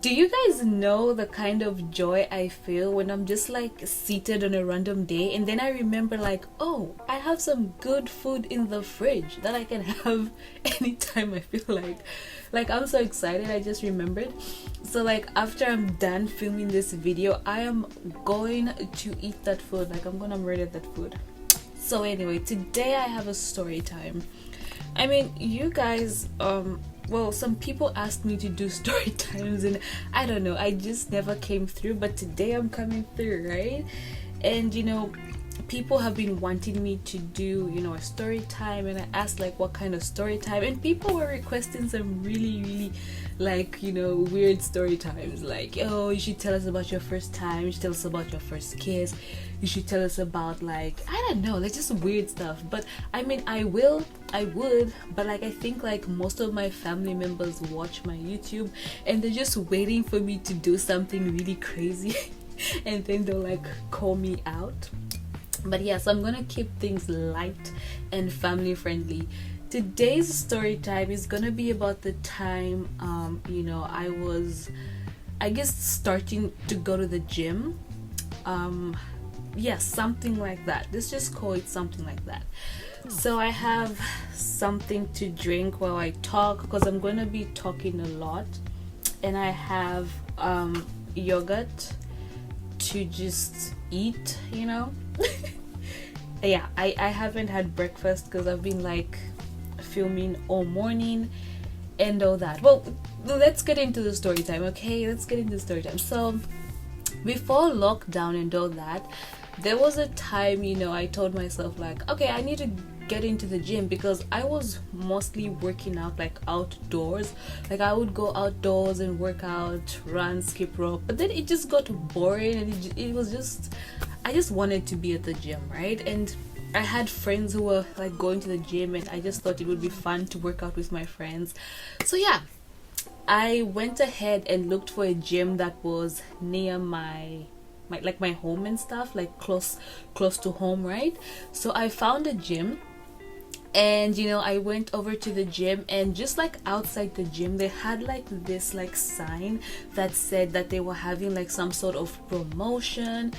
Do you guys know the kind of joy I feel when I'm just like seated on a random day and then I remember like, oh, I have some good food in the fridge that I can have anytime I feel like. Like, I'm so excited, I just remembered. So like after I'm done filming this video, I am going to eat that food. Like, I'm gonna murder that food. So anyway, today I have a story time. I mean, you guys, well, some people asked me to do story times and I don't know, I just never came through, but today I'm coming through, right? And you know, people have been wanting me to do, you know, a story time, and I asked like what kind of story time, and people were requesting some really like, you know, weird story times, like, oh, you should tell us about your first time, you should tell us about your first kiss, you should tell us about, like, I don't know, like just weird stuff. But I mean, I would, but like I think like most of my family members watch my YouTube and they're just waiting for me to do something really crazy and then they'll like call me out. But yeah, so I'm gonna keep things light and family friendly. Today's story time is gonna be about the time you know, I was, I guess, starting to go to the gym. Yeah, something like that. Let's just call it something like that. So I have something to drink while I talk because I'm gonna be talking a lot, and I have yogurt to just eat, you know. Yeah, I haven't had breakfast because I've been like filming all morning and all that. Well, let's get into the story time, okay? Let's get into the story time. So before lockdown and all that, there was a time, you know, I told myself like, okay, I need to get into the gym because I was mostly working out like outdoors. Like I would go outdoors and work out, run, skip rope, but then it just got boring and it was just, I just wanted to be at the gym, right? And I had friends who were like going to the gym and I just thought it would be fun to work out with my friends. So yeah, I went ahead and looked for a gym that was near my home and stuff, like close to home, right? So I found a gym, and you know, I went over to the gym, and just like outside the gym they had like this like sign that said that they were having like some sort of promotion,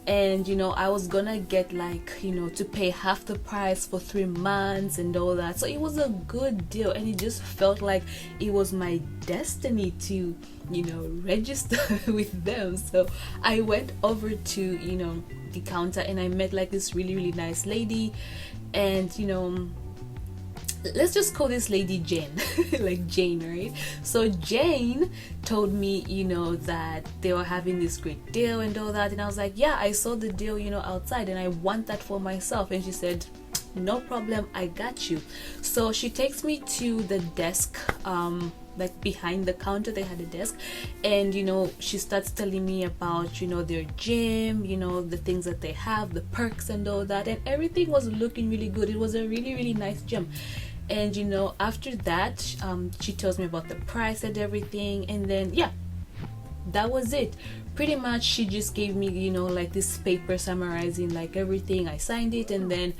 and you know, I was gonna get like, you know, to pay half the price for 3 months and all that. So it was a good deal, and it just felt like it was my destiny to, you know, register with them. So I went over to, you know, the counter, and I met like this really nice lady, and you know, let's just call this lady Jane. Like Jane, right? So Jane told me, you know, that they were having this great deal and all that, and I was like, yeah, I saw the deal, you know, outside, and I want that for myself. And she said, no problem, I got you. So she takes me to the desk, like behind the counter they had a desk, and you know, she starts telling me about, you know, their gym, you know, the things that they have, the perks and all that, and everything was looking really good. It was a really nice gym. And you know, after that, she tells me about the price and everything, and then yeah, that was it. Pretty much she just gave me, you know, like this paper summarizing like everything. I signed it, and then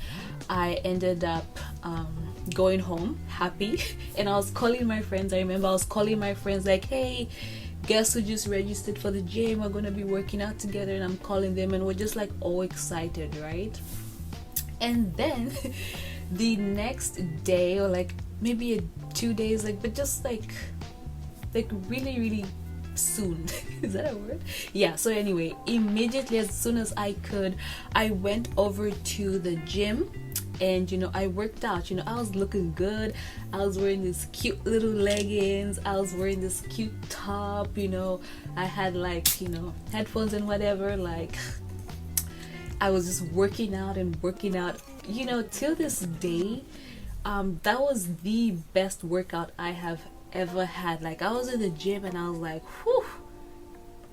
I ended up going home happy. And I was calling my friends. I remember I was calling my friends like, hey, guess who just registered for the gym, we're gonna be working out together. And I'm calling them, and we're just like all excited, right? And then the next day, or like maybe 2 days, like, but just like really soon. Is that a word? Yeah. So anyway, immediately, as soon as I could, I went over to the gym, and you know, I worked out. You know, I was looking good. I was wearing these cute little leggings, I was wearing this cute top, you know, I had like, you know, headphones and whatever. Like, I was just working out, you know, till this day. That was the best workout I have ever had. Like, I was in the gym and I was like, whew,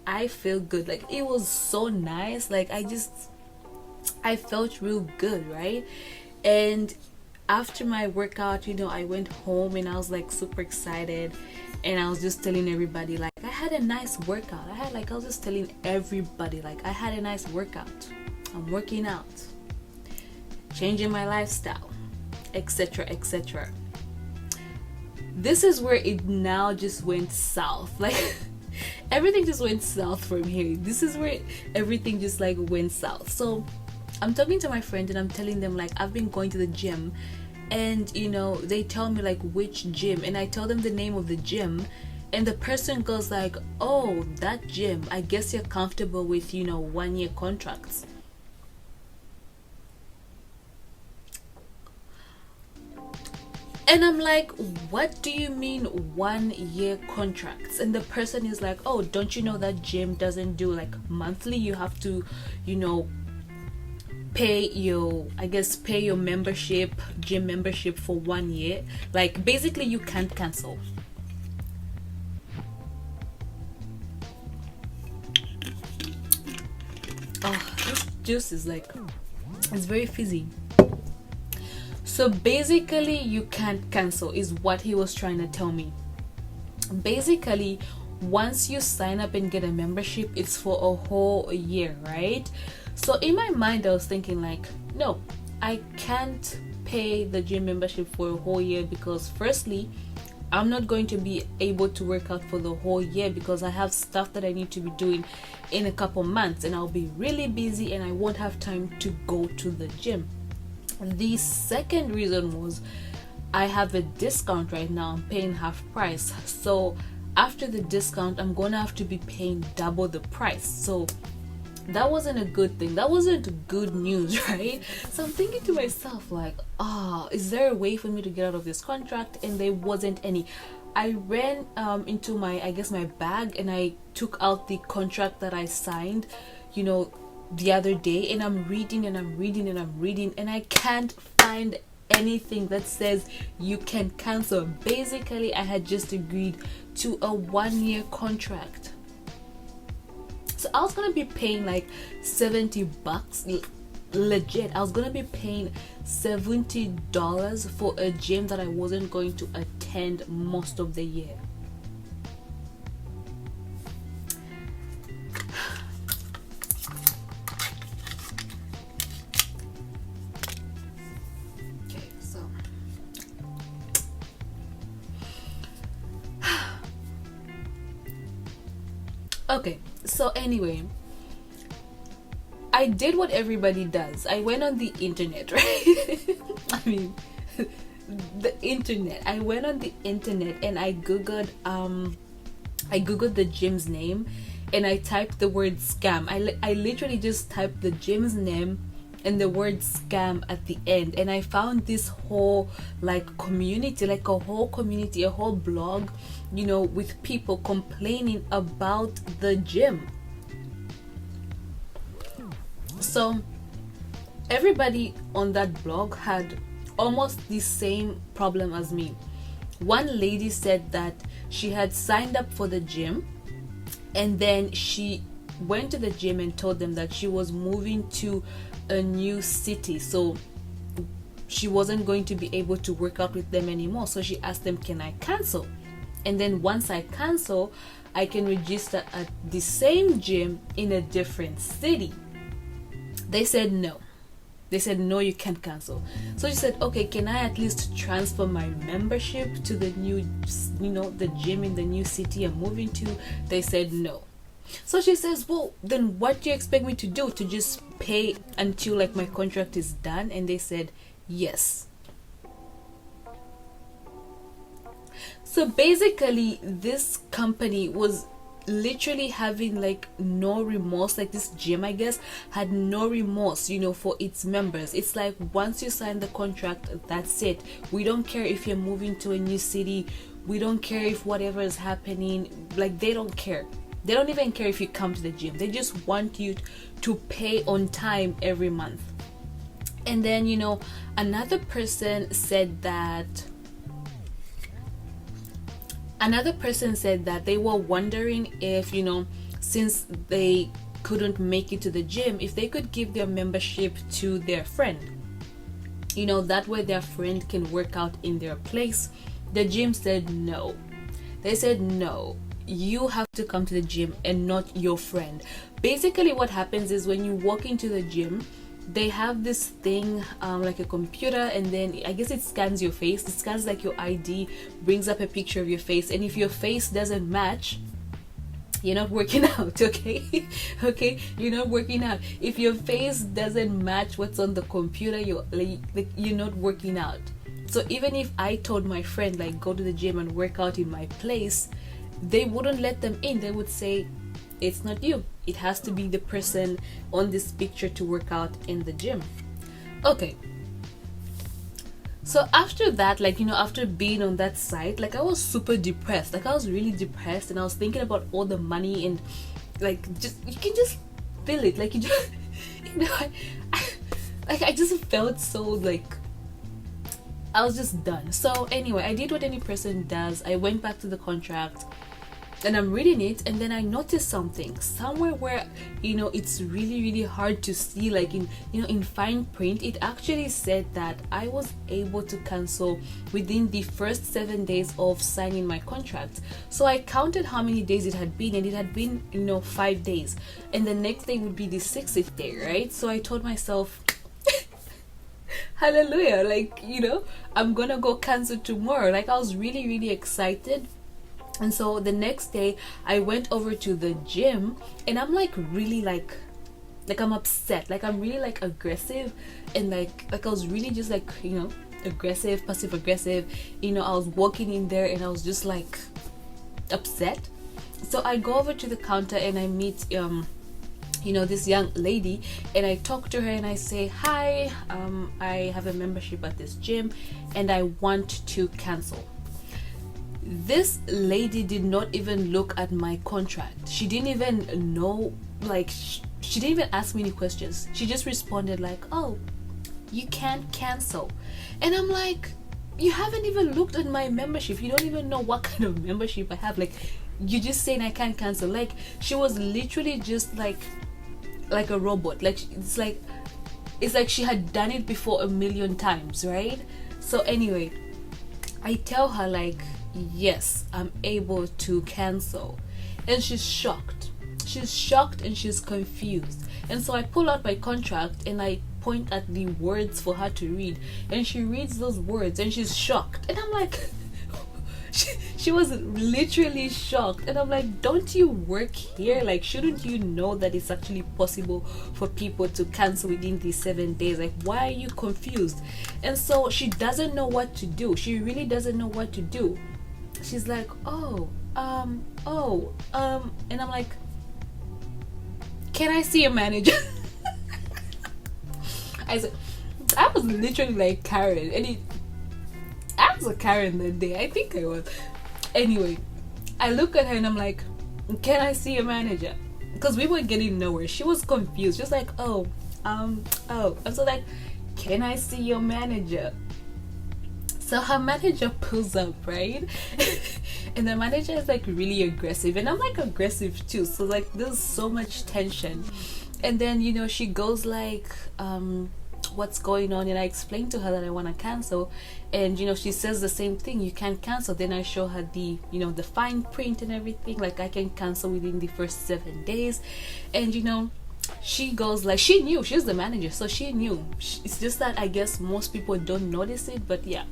I feel good. Like, it was so nice. Like, I felt real good, right? And after my workout, you know, I went home and I was like super excited, and I was just telling everybody like I had a nice workout. I was just telling everybody like I had a nice workout. I'm working out, changing my lifestyle, etc. This is where it now just went south. Like, everything just went south from here. This is where everything just like went south. So I'm talking to my friend and I'm telling them like I've been going to the gym, and you know, they tell me like which gym, and I tell them the name of the gym, and the person goes like, oh, that gym, I guess you're comfortable with, you know, 1-year contracts. And I'm like, what do you mean 1-year contracts? And the person is like, oh, don't you know that gym doesn't do like monthly? You have to, you know, pay your membership, gym membership for 1 year. Like basically you can't cancel. Oh, this juice is like, it's very fizzy. So basically you can't cancel is what he was trying to tell me. Basically, once you sign up and get a membership, it's for a whole year, right? So in my mind I was thinking like, no, I can't pay the gym membership for a whole year, because firstly, I'm not going to be able to work out for the whole year because I have stuff that I need to be doing in a couple months, and I'll be really busy and I won't have time to go to the gym. The second reason was I have a discount right now. I'm paying half price, so after the discount I'm gonna have to be paying double the price. So that wasn't a good thing. That wasn't good news, right? So I'm thinking to myself like, is there a way for me to get out of this contract? And there wasn't any. I ran into my bag, and I took out the contract that I signed, you know, the other day, and I'm reading and I'm reading and I'm reading, and I can't find anything that says you can cancel. Basically, I had just agreed to a 1-year contract. So I was gonna be paying like $70, legit. I was gonna be paying $70 for a gym that I wasn't going to attend most of the year. Okay, so anyway, I did what everybody does. I went on the internet, right? I mean, the internet. I went on the internet and I googled the gym's name, and I typed the word scam. I literally just typed the gym's name and the word scam at the end, and I found this whole like community, like a whole community, a whole blog, you know, with people complaining about the gym. So everybody on that blog had almost the same problem as me. One lady said that she had signed up for the gym, and then she went to the gym and told them that she was moving to a new city, so she wasn't going to be able to work out with them anymore. So she asked them, can I cancel? And then once I cancel, I can register at the same gym in a different city. They said no. They said no, you can't cancel. So she said, okay, can I at least transfer my membership to the new, you know, the gym in the new city I'm moving to? They said no. So she says, well, then what do you expect me to do? To just pay until like my contract is done? And they said yes. So basically, this company was literally having like no remorse. Like this gym, I guess, had no remorse, you know, for its members. It's like once you sign the contract, that's it. We don't care if you're moving to a new city. We don't care if whatever is happening. Like they don't care. They don't even care if you come to the gym. They just want you to pay on time every month. And then, you know, another person said that they were wondering if, you know, since they couldn't make it to the gym, if they could give their membership to their friend. You know, that way their friend can work out in their place. The gym said no. They said no. You have to come to the gym and not your friend. Basically what happens is when you walk into the gym, they have this thing like a computer, and then I guess it scans your face. It scans like your ID, brings up a picture of your face, and if your face doesn't match, you're not working out. Okay. Okay, you're not working out. If your face doesn't match what's on the computer, you're like you're not working out. So even if I told my friend like go to the gym and work out in my place, they wouldn't let them in. They would say it's not you, it has to be the person on this picture to work out in the gym. Okay, so after that, like, after being on that site, like, I was super depressed. Like, I was really depressed, and I was thinking about all the money, and like, just you can just feel it. Like, you just I just felt so like I was just done. So anyway, I did what any person does. I went back to the contract and I'm reading it, and then I noticed something somewhere where it's really, really hard to see, like in fine print. It actually said that I was able to cancel within the first 7 days of signing my contract. So I counted how many days it had been, and it had been 5 days, and the next day would be the 60th day, right? So I told myself hallelujah, like I'm gonna go cancel tomorrow. Like, I was really, really excited. And so the next day I went over to the gym, and I'm like really like I'm upset. Like, I'm really like aggressive, and like I was really just like aggressive, passive aggressive. I was walking in there and I was just like upset. So I go over to the counter and I meet this young lady, and I talk to her and I say, hi, I have a membership at this gym and I want to cancel. This lady did not even look at my contract. She didn't even know, like, she didn't even ask me any questions. She just responded like, oh, you can't cancel. And I'm like, you haven't even looked at my membership. You don't even know what kind of membership I have. Like, you just saying I can't cancel. Like, she was literally just like a robot. Like, it's like she had done it before a million times, right? So anyway, I tell her like, yes, I'm able to cancel, and she's shocked and she's confused. And so I pull out my contract and I point at the words for her to read, and she reads those words and she's shocked, and I'm like she was literally shocked, and I'm like, don't you work here? Like, shouldn't you know that it's actually possible for people to cancel within these 7 days? Like, why are you confused? And so she doesn't know what to do. She really doesn't know what to do. She's like, and I'm like, can I see a manager? I was literally like Karen, and I was a Karen that day. I think I was. Anyway, I look at her and I'm like, can I see a manager? Because we were getting nowhere. She was confused. She was like, oh. I'm so like, can I see your manager? So her manager pulls up, right? And the manager is like really aggressive, and I'm like aggressive too. So like, there's so much tension. And then she goes like, what's going on? And I explained to her that I want to cancel, and she says the same thing, you can't cancel. Then I show her the the fine print and everything, like I can cancel within the first 7 days. And she goes like, she knew, she's the manager, so she knew. It's just that I guess most people don't notice it. But yeah,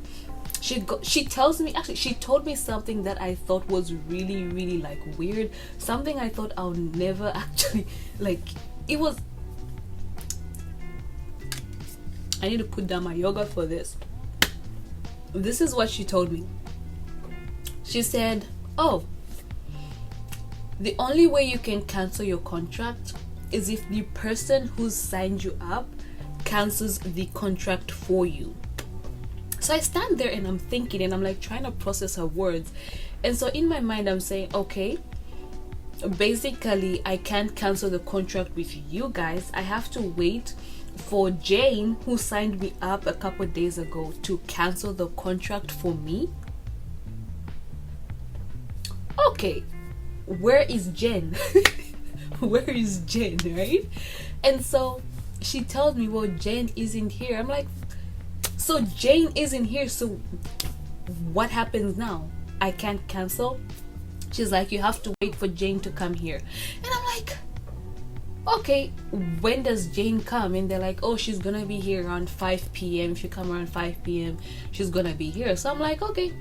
she tells me, actually she told me something that I thought was really, really like weird, something I thought I'll never actually like. It was, I need to put down my yogurt for this. This is what she told me. She said, oh, the only way you can cancel your contract is if the person who signed you up cancels the contract for you. So I stand there and I'm thinking, and I'm like trying to process her words. And so in my mind I'm saying, okay, basically I can't cancel the contract with you guys. I have to wait for Jane, who signed me up a couple days ago, to cancel the contract for me. Okay, where is Jen? Where is Jen, right? And so she tells me, well, Jane isn't here. I'm like, so Jane isn't here, so what happens now? I can't cancel? She's like, you have to wait for Jane to come here. And I'm like, okay, when does Jane come? And they're like, oh, she's gonna be here around 5 p.m. If you come around 5 p.m., she's gonna be here. So I'm like, okay,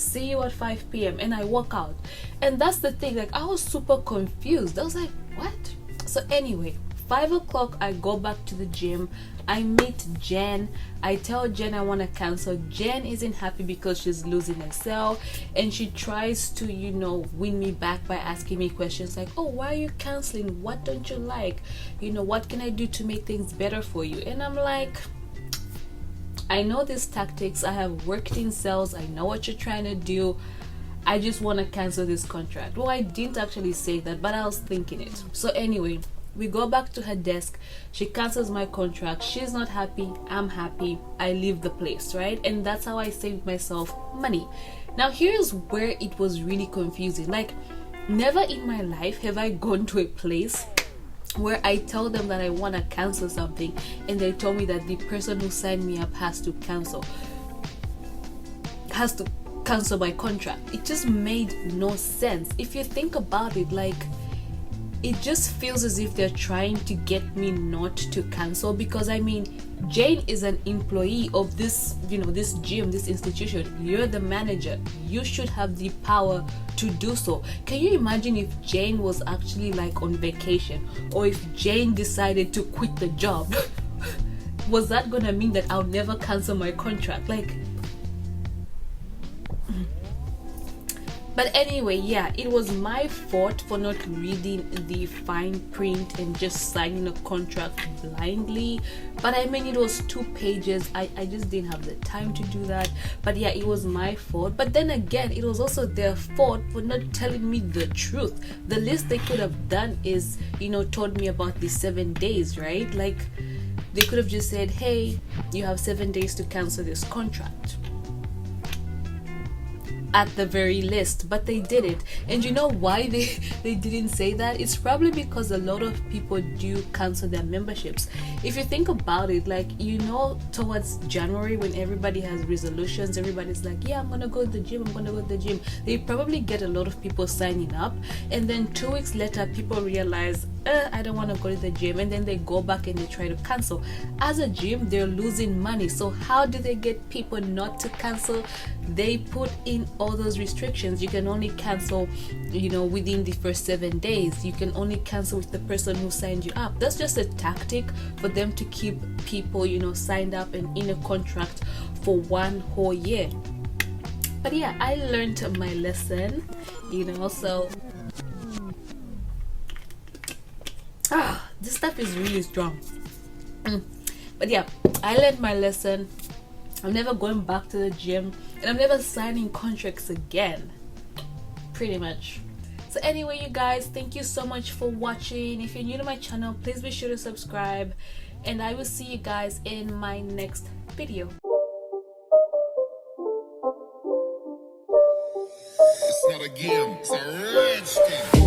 see you at 5 p.m. and I walk out. And that's the thing, like I was super confused. I was like, what? So anyway, 5 o'clock I go back to the gym. I meet Jen. I tell Jen I want to cancel. Jen isn't happy because she's losing herself, and she tries to, you know, win me back by asking me questions like, oh, why are you canceling? What don't you like? You know, what can I do to make things better for you? And I'm like, I know these tactics. I have worked in sales. I know what you're trying to do. I just want to cancel this contract. Well, I didn't actually say that, but I was thinking it. So anyway, we go back to her desk. She cancels my contract. She's not happy. I'm happy. I leave the place, right? And that's how I saved myself money. Now, here's where it was really confusing. Like, never in my life have I gone to a place where I tell them that I want to cancel something and they told me that the person who signed me up has to cancel my contract. It just made no sense. If you think about it, like, it just feels as if they're trying to get me not to cancel, because I mean, Jane is an employee of this, you know, this gym, this institution. You're the manager. You should have the power to do so. Can you imagine if Jane was actually like on vacation, or if Jane decided to quit the job? Was that gonna mean that I'll never cancel my contract? Like, but anyway, yeah, it was my fault for not reading the fine print and just signing a contract blindly. But I mean, it was 2 pages. I just didn't have the time to do that. But yeah, it was my fault. But then again, it was also their fault for not telling me the truth. The least they could have done is, you know, told me about the 7 days, right? Like, they could have just said, hey, you have 7 days to cancel this contract, at the very least. But they didn't. And you know why they didn't say that? It's probably because a lot of people do cancel their memberships. If you think about it, like, you know, towards January, when everybody has resolutions, everybody's like, yeah, I'm gonna go to the gym, they probably get a lot of people signing up, and then 2 weeks later people realize, I don't want to go to the gym, and then they go back and they try to cancel. As a gym, they're losing money. So how do they get people not to cancel? They put in all those restrictions. You can only cancel, you know, within the first 7 days. You can only cancel with the person who signed you up. That's just a tactic for them to keep people, you know, signed up and in a contract for 1 whole year. But yeah, I learned my lesson, you know. So this stuff is really strong. But yeah, I learned my lesson. I'm never going back to the gym, and I'm never signing contracts again, pretty much. So anyway, you guys, thank you so much for watching. If you're new to my channel, please be sure to subscribe, and I will see you guys in my next video. It's not a game, it's a rich thing.